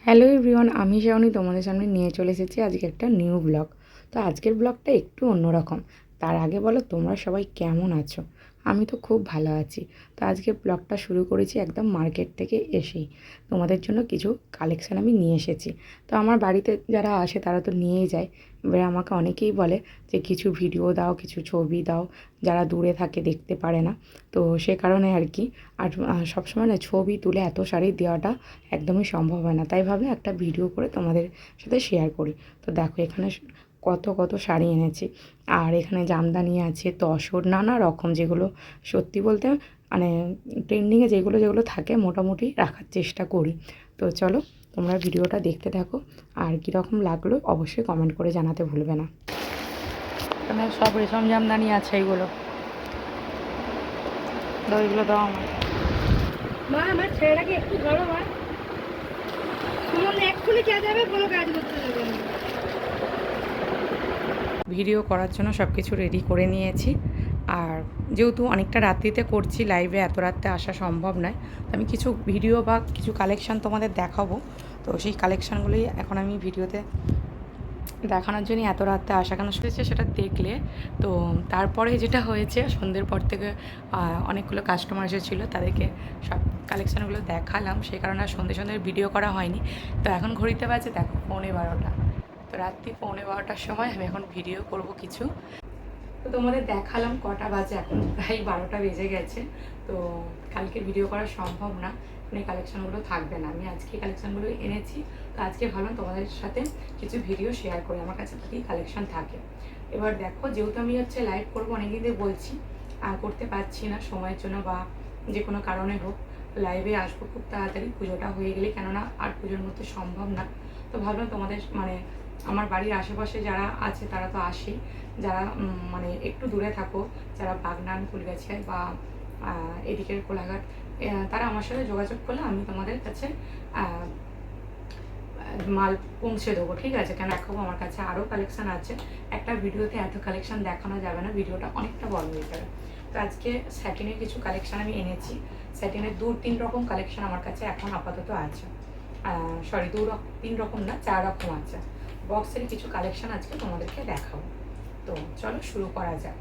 Hello everyone, আমি শাওনি তোমাদের সামনে নিয়ে চলে এসেছি আজকে একটা নিউ ব্লগ। তো আজকের ব্লগটা একটু অন্যরকম। তার আগে বলো তোমরা সবাই কেমন আছো? আমি তো খুব ভালো আছি। তো আজকে ব্লগটা শুরু করেছি একদম মার্কেট থেকে এসেই। তোমাদের জন্য কিছু কালেকশান আমি নিয়ে এসেছি। তো আমার বাড়িতে যারা আসে তারা তো নিয়েই যায়। এবারে আমাকে অনেকেই বলে যে কিছু ভিডিও দাও, কিছু ছবি দাও, যারা দূরে থাকে দেখতে পারে না। তো সে কারণে আর কি। আর সবসময় না ছবি তুলে এত শাড়ি দেওয়াটা একদমই সম্ভব হয় না, তাই ভাবলাম একটা ভিডিও করে তোমাদের সাথে শেয়ার করি। তো দেখো এখানে কত কত শাড়ি এনেছি। আর এখানে জামদানি আছে, তসর, নানা রকম, যেগুলো সত্যি বলতে মানে ট্রেন্ডিংয়ে যেগুলো যেগুলো থাকে মোটামুটি রাখার চেষ্টা করি। তো চলো তোমরা ভিডিওটা দেখতে থাকো, আর কীরকম লাগলো অবশ্যই কমেন্ট করে জানাতে ভুলবে না। এখানে সব রেশম জামদানি আছে, এইগুলো তো এইগুলো দাও আমার। মা, আমার ছেলেটাকে একটু ধরো মা। সুমন এক্ষুনি কে যাবে, কোনো কাজ করতে যাবে না। ভিডিও করার জন্য সব কিছু রেডি করে নিয়েছি। আর যেহেতু অনেকটা রাত্রিতে করছি, লাইভে এত রাত্রে আসা সম্ভব নয়, আমি কিছু ভিডিও বা কিছু কালেকশান তোমাদের দেখাবো। তো সেই কালেকশানগুলোই এখন আমি ভিডিওতে দেখানোর জন্যই এত রাত্রে আসা কেন হয়েছে সেটা দেখলে। তো তারপরে যেটা হয়েছে, সন্ধ্যের পর থেকে অনেকগুলো কাস্টমার এসেছিলো, তাদেরকে সব কালেকশানগুলো দেখালাম, সেই কারণে আর সন্ধ্যে ভিডিও করা হয়নি। তো এখন ঘড়িতে বাজে দেখো 11:15। তো রাত্রি 11:15টার সময় আমি এখন ভিডিও করব কিছু। তো তোমাদের দেখালাম কটা বাজে, এখন প্রায় 12টা বেজে গেছে। তো কালকে ভিডিও করা সম্ভব না, এই কালেকশানগুলো থাকবে না। আমি আজকে কালেকশানগুলো এনেছি। তো আজকে ভাবলাম তোমাদের সাথে কিছু ভিডিও শেয়ার করি, আমার কাছে কী কালেকশান থাকে। এবার দেখো, যেহেতু আমি লাইভ করবো অনেকদিন ধরে বলছি, আর করতে পারছি না সময়ের জন্য বা যে কোনো কারণে হোক। লাইভে আসবো খুব তাড়াতাড়ি, পুজোটা হয়ে গেলে, কেননা আর পুজোর মধ্যে সম্ভব না। তো ভাবলাম তোমাদের আমার বাড়ির আশেপাশে যারা আছে তারা তো আসেই, যারা মানে একটু দূরে থাকো, যারা বাগনান, ফুলগাছিয়া বা এদিকের কোলাঘাট, তারা আমার সাথে যোগাযোগ করলে আমি তোমাদের কাছে মাল পৌঁছে দেবো, ঠিক আছে? কেন দেখাবো, আমার কাছে আরও কালেকশান আছে। একটা ভিডিওতে এত কালেকশান দেখানো যাবে না, ভিডিওটা অনেকটা বড় হয়ে যাবে। তো আজকে স্যাটিনের কিছু কালেকশান আমি এনেছি। স্যাটিনের 2-3 রকম কালেকশান আমার কাছে এখন আপাতত আছে। সরি, 3 রকম না, 4 রকম আছে। বক্সের কিছু কালেকশান আজকে তোমাদেরকে দেখাবো। তো চলো শুরু করা যাক।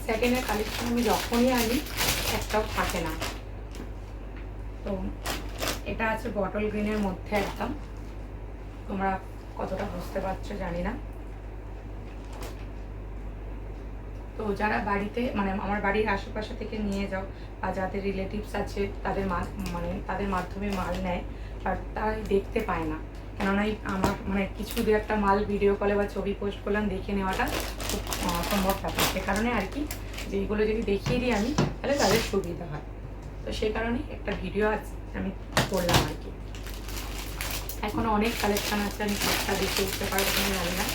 স্যাটিনের কালেকশান আমি যখনই আনি একটাও থাকে না। তো এটা আছে বটল গ্রিনের মধ্যে একদম, তোমরা কতটা বুঝতে পারছো জানি না। তো যারা বাড়িতে আমার বাড়ির আশেপাশে থেকে নিয়ে যাও, বা যাদের রিলেটিভস আছে তাদের তাদের মাধ্যমে মাল নেয়, বাট তাই দেখতে পায় না। কেননা আমার কিছু দু একটা মাল ভিডিও কলে বা ছবি পোস্ট করলাম, দেখে নেওয়াটা খুব সম্ভব থাকে। সে কারণে আর কি, যে এইগুলো যদি দেখিয়ে দিই আমি, তাহলে তাদের সুবিধা হয়। তো সেই কারণেই একটা ভিডিও আমি করলাম আর কি। এখনও অনেক কালেকশান আছে, আমি সবটা দেখে উঠতে পারবো কিনা জানি না।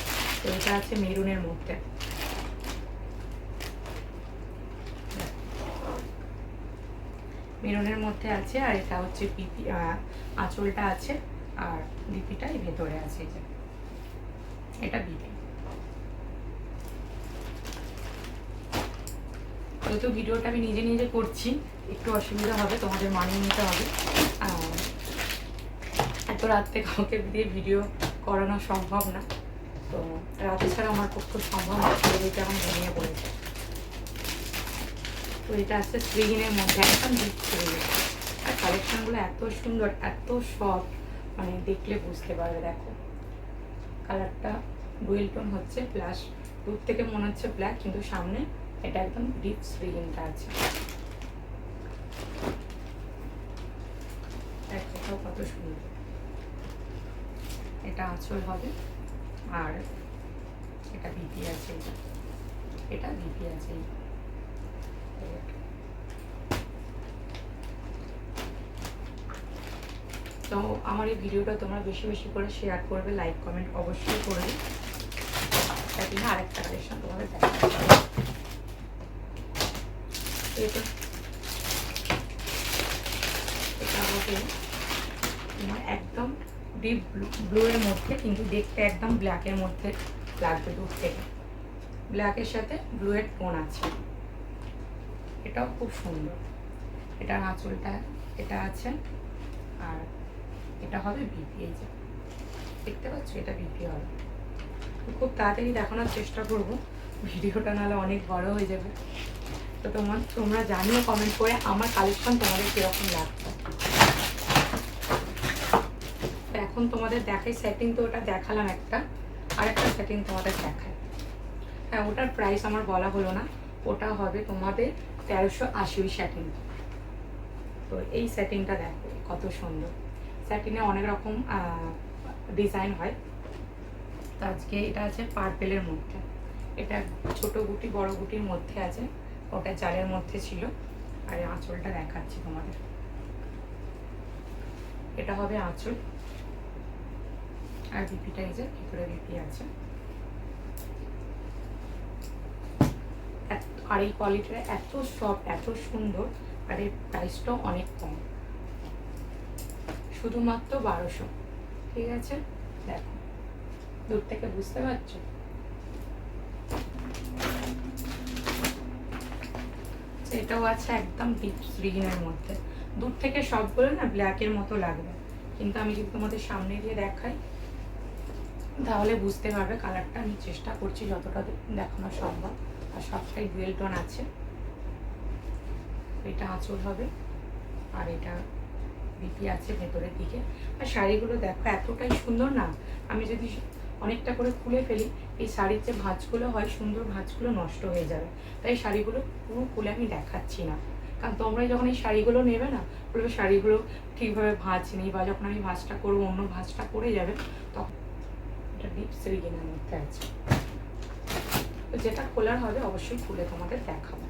তো এটা আছে মেরুনের মধ্যে, মেরুনের মধ্যে আছে। আর এটা হচ্ছে বিপি, আঁচলটা আছে, আর বিপিটা এই ভেতরে আছে, যে এটা বিপি। যেহেতু ভিডিওটা আমি নিজে নিজে করছি, একটু অসুবিধা হবে, তোমাদের মানিয়ে নিতে হবে। এত রাত্রে কাউকে দিয়ে ভিডিও করানো সম্ভব না। তো রাতে ছাড়া আমার পক্ষে সম্ভব না, এটা এখন ঘুমিয়ে পড়েছে। তো এটা আছে স্ক্রিনের মধ্যে, একদম ডিপ স্ক্রিনের। আর কালেকশানগুলো এত সুন্দর, এত সফট, দেখলে বুঝতে পারবে। দেখো কালারটা ডুয়েল টোন হচ্ছে, প্লাস দূর থেকে মনে হচ্ছে ব্ল্যাক, কিন্তু সামনে এটা একদম ডিপ স্ক্রিনটা আছে। এটাও কত সুন্দর। এটা আঁচল হবে, আর এটা বিপি আছে, এটা বিপি আছে। তো আমার এই ভিডিওটা তোমরা বেশি বেশি করে শেয়ার করবে, লাইক কমেন্ট অবশ্যই করবে। তাই না, আরেকটা কালেকশন তোমাদের দেখাতে পারবো। এটা হবে তোমার একদম ডিপ ব্লু এর মধ্যে, কিন্তু দেখতে একদম ব্ল্যাকের মধ্যে লাগবে দূর থেকে। ব্ল্যাকের সাথে ব্লু এর টোন আছে, এটাও খুব সুন্দর। এটার আঁচলটা এটা আছে, আর এটা হবে বিপি। এই যে দেখতে পাচ্ছ, এটা বিপি হবে। খুব তাড়াতাড়ি দেখানোর চেষ্টা করবো, ভিডিওটা নাহলে অনেক বড় হয়ে যাবে। তো তোমরা জানিও কমেন্ট করে আমার কালেকশন তোমাদের কীরকম লাগছে। এখন তোমাদের দেখাই সেটিং, তো ওটা দেখালাম একটা, আরেকটা সেটিং তোমাদের দেখায়। হ্যাঁ, ওটার প্রাইস আমার বলা হলো না, ওটা হবে তোমাদের 1380 সেটিং। তো এই সেটিংটা দেখো কত সুন্দর। সেটিংয়ে অনেক রকম ডিজাইন হয়। তো আজকে এটা আছে পার্পেলের মধ্যে, এটা ছোট গুটি বড় গুটির মধ্যে আছে, ওটা জালের মধ্যে ছিল। আর আঁচলটা দেখাচ্ছি তোমাদের, এটা হবে আঁচল। আর বিপিটা এই যে ভিতরে বিপি আছে। আর এই কোয়ালিটিটা এত সফট, এত সুন্দর, আর এর প্রাইসটাও অনেক কম, শুধুমাত্র 1200। ঠিক আছে, দেখো দূর থেকে বুঝতে পারছো। এটাও আছে একদম ডিপ গ্রিনের মধ্যে। দূর থেকে সবগুলো না ব্ল্যাকের মতো লাগবে, কিন্তু আমি যদি তোমাদের সামনে দিয়ে দেখাই তাহলে বুঝতে পারবে কালারটা। আমি চেষ্টা করছি যতটা দেখানো সম্ভব। আর সবটাই ডুয়েল টোন আছে। এটা আঁচল হবে, আর এটা বিপি আছে ভেতরের দিকে। আর শাড়িগুলো দেখো এতটাই সুন্দর না, আমি যদি অনেকটা করে খুলে ফেলি এই শাড়ির যে ভাঁজগুলো হয়, সুন্দর ভাঁজগুলো নষ্ট হয়ে যাবে। তাই শাড়িগুলো পুরো খুলে আমি দেখাচ্ছি না, কারণ তোমরা যখন এই শাড়িগুলো নেবে না, বলবে শাড়িগুলো ঠিকভাবে ভাঁজ নেই, বা যখন আমি ভাঁজটা করবো অন্য ভাঁজটা করে যাবে, তখন এটা ডিপ সিল্কের মধ্যে আছে। তো যেটা খোলার হবে অবশ্যই খুলে তোমাদের দেখাবো।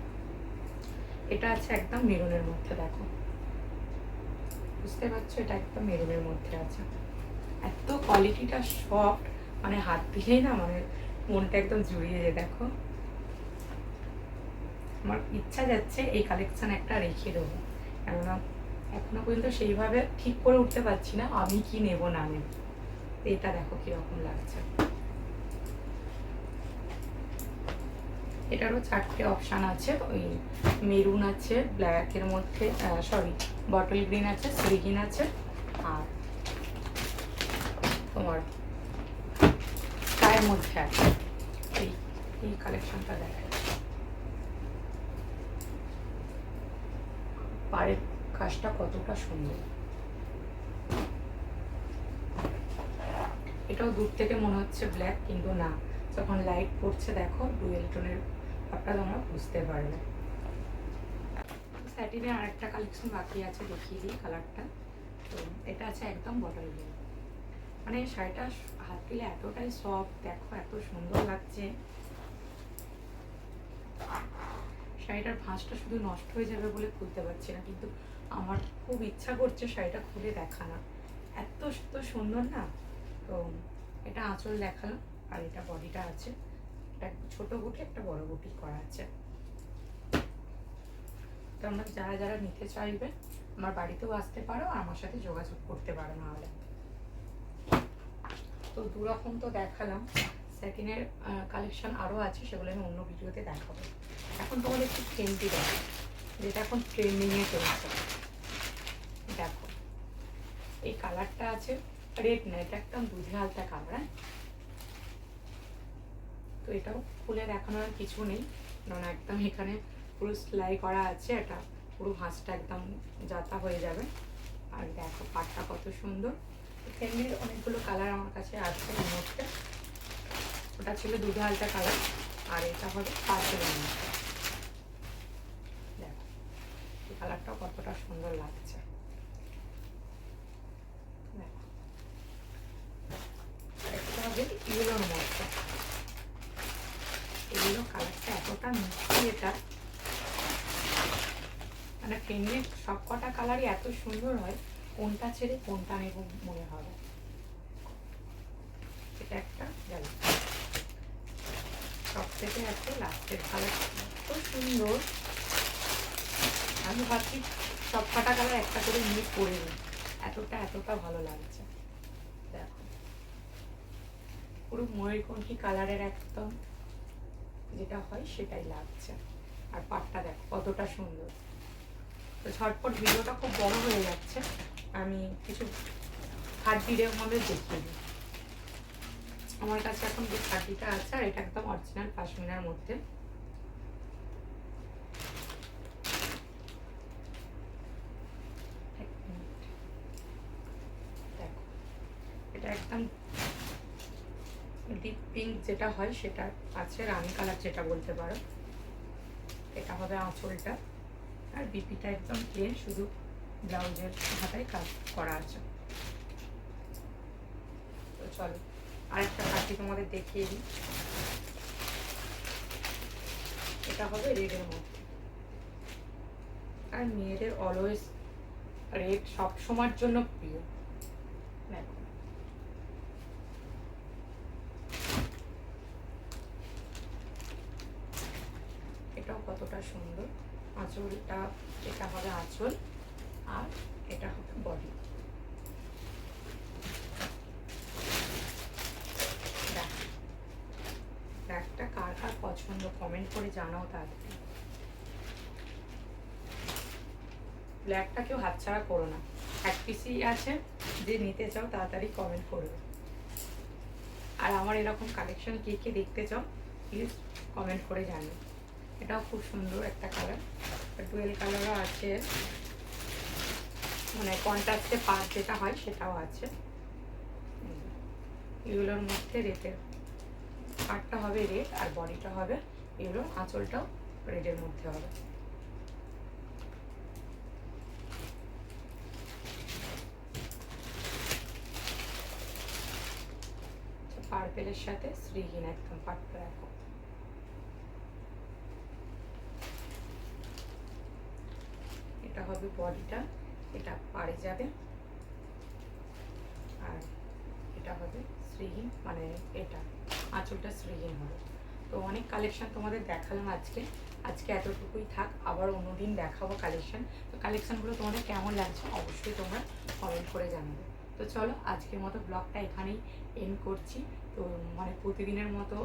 এটা আছে একদম মেরুনের মধ্যে, দেখো বুঝতে পারছো, এটা একদম মেরুনের মধ্যে আছে। এত কোয়ালিটিটা সফট, মানে হাত দিলেই না মানে মনটা একদম জুড়িয়ে যায়। দেখো আমার ইচ্ছা যাচ্ছে এই কালেকশন একটা রেখে দেবো, কেননা এখনো পর্যন্ত সেইভাবে ঠিক করে উঠতে পারছি না আমি কি নেব না নেব। এটা দেখো কিরকম লাগছে। এটারও 4টে অপশান আছে, ওই মেরুন আছে, ব্ল্যাকের মধ্যে সরি বটল গ্রিন আছে, সি গ্রিন আছে, আর তোমার চায়ের মধ্যে আছে। এই কালেকশনটা দেখা যাচ্ছে। পাড়ের কাজটা কতটা সুন্দর। এটাও দূর থেকে মনে হচ্ছে ব্ল্যাক, কিন্তু না, যখন লাইট পড়ছে দেখো ডুয়েল টোনের ভাবটা তোমরা বুঝতে পারবে। স্যাটিনের আরেকটা কালেকশন বাকি আছে, দেখিয়ে দিই কালারটা। তো এটা আছে একদম বটল গ্রিন, মানে শাড়িটা হাত দিলে এতটাই সফট, দেখো এত সুন্দর লাগছে। শাড়িটার ভাঁজটা শুধু নষ্ট হয়ে যাবে বলে খুলতে পারছি না, কিন্তু আমার খুব ইচ্ছা করছে শাড়িটা খুলে দেখানো, এত সুন্দর না। তো এটা আঁচল দেখালাম, আর এটা বডিটা আছে, একটা ছোট গুটি একটা বড় গুটি করা আছে। তোমরা যারা যারা নিতে চাইবে আমার বাড়িতেও আসতে পারো, আর আমার সাথে যোগাযোগ করতে পারো নাহলে। তো দুরকম তো দেখালাম, সেকেন্ডের কালেকশন আরও আছে, সেগুলো আমি অন্য ভিডিওতে দেখাবো। এখন তোমাদের একটু ট্রেন্ডি দেখো, যেটা এখন ট্রেন্ডিংয়ে চলছে। দেখো এই কালারটা আছে রেড না, এটা একদম দুধে হালকা কালার। তো এটাও খুলে দেখানোর কিছু নেই, কারণ একদম এখানে পুরো সেলাই করা আছে, এটা পুরো ভাঁজটা একদম যাতা হয়ে যাবে। আর দেখো পাটটা কত সুন্দর। এখানে অনেকগুলো কালার আমার কাছে আছে এর মধ্যে, ওটা ছিল দুধে হালকা কালার, আর এটা হবে পার্পেলের মধ্যে। দেখো এই কালারটাও কতটা সুন্দর লাগছে। দেখো একটা হবে ইয়েলোর মধ্যে, এগুলো কালারটা এতটা মিষ্টি, এটা মানে ট্রেন্ডে সব কটা কালারই এত সুন্দর হয়, কোনটা ছেড়ে কোনটা নেব মনে হবে। এটা একটা গেল, সব থেকে এত লাস্টের কালার এত সুন্দর, আমি ভাবছি সব কটা কালার একটা করে নিয়ে পরে নিই, এতটা ভালো লাগছে। দেখো পুরো ময়ূরকণ্ঠী কালারের একদম যেটা হয় সেটাই লাগছে। আর পাটটা দেখো কতটা সুন্দর। তো ঝটপট ভিডিওটা খুব বড় হয়ে যাচ্ছে, আমি কিছু হাড্ডির মধ্যে দেখিয়ে দিই। আমার কাছে এখন যে হাড্ডিটা আছে, আর এটা একদম অরিজিনাল পাশমিনার মধ্যে। দেখো এটা একদম ডিপ পিঙ্ক যেটা হয় সেটা আছে, রানী কালার যেটা বলতে পারো। এটা হবে আঁচলটা, আর বিপিটা একদম প্লেন, শুধু ব্লাউজের হাতায় কাজ করা আছে। তো চলো আরেকটা হাতি তোমাদের দেখিয়ে দিই। এটা হবে রেডের মধ্যে, আর মেয়েদের অলওয়েজ রেড সব সময়ের জন্য প্রিয়। দেখো এটাও কতটা সুন্দর। আঁচলটা, এটা হবে আঁচল, আর এটা হবে বডি। ব্যাগটা কার কার পছন্দ কমেন্ট করে জানাও তাড়াতাড়ি। ব্ল্যাকটা কেউ হাতছাড়া করো না, এক পিসই আছে, যে নিতে চাও তাড়াতাড়ি কমেন্ট করবে। আর আমার এরকম কালেকশন কে কে দেখতে চাও প্লিজ কমেন্ট করে জানো। এটাও খুব সুন্দর একটা কালার, ডুয়েল কালারও আছে, মানে কন্ট্রাস্টে পাত যেটা হয় সেটাও আছে। এগুলোর মধ্যে রেডের পাটটা হবে রেড, আর বডিটা হবে এগুলোর আঁচলটাও রেডের মধ্যে হবে। পার্পেলের সাথে শ্রীহীন একদম পাটটা দেখো। এটা হবে বডিটা, এটা পাড়ে যাবে, আর এটা হবে শ্রীহীন, মানে এটা আঁচলটা শ্রীহীন হবে। তো অনেক কালেকশন তোমাদের দেখালাম আজকে, এতটুকুই থাক, আবার অন্যদিন দেখাবো কালেকশন। তো কালেকশনগুলো তোমাদের কেমন লাগছে অবশ্যই তোমরা কমেন্ট করে জানাবে। তো চলো আজকের মতো ব্লগটা এখানেই এন্ড করছি। তো মানে প্রতিদিনের মতো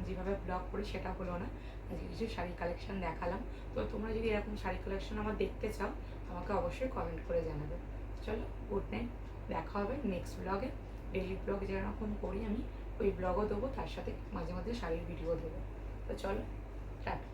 যেভাবে ব্লগ করি সেটা হলো না, আজকে কিছু শাড়ি কালেকশন দেখালাম। তো তোমরা যদি এরকম শাড়ি কালেকশন আমার দেখতে চাও আমাকে অবশ্যই কমেন্ট করে জানাবে। চলো গুড নাইট, দেখা হবে নেক্সট ব্লগে। ডেইলি ব্লগ যেরকম করি আমি ওই ব্লগও দেবো, তার সাথে মাঝে মাঝে শাড়ির ভিডিও দেবো। তো চলো টাটা।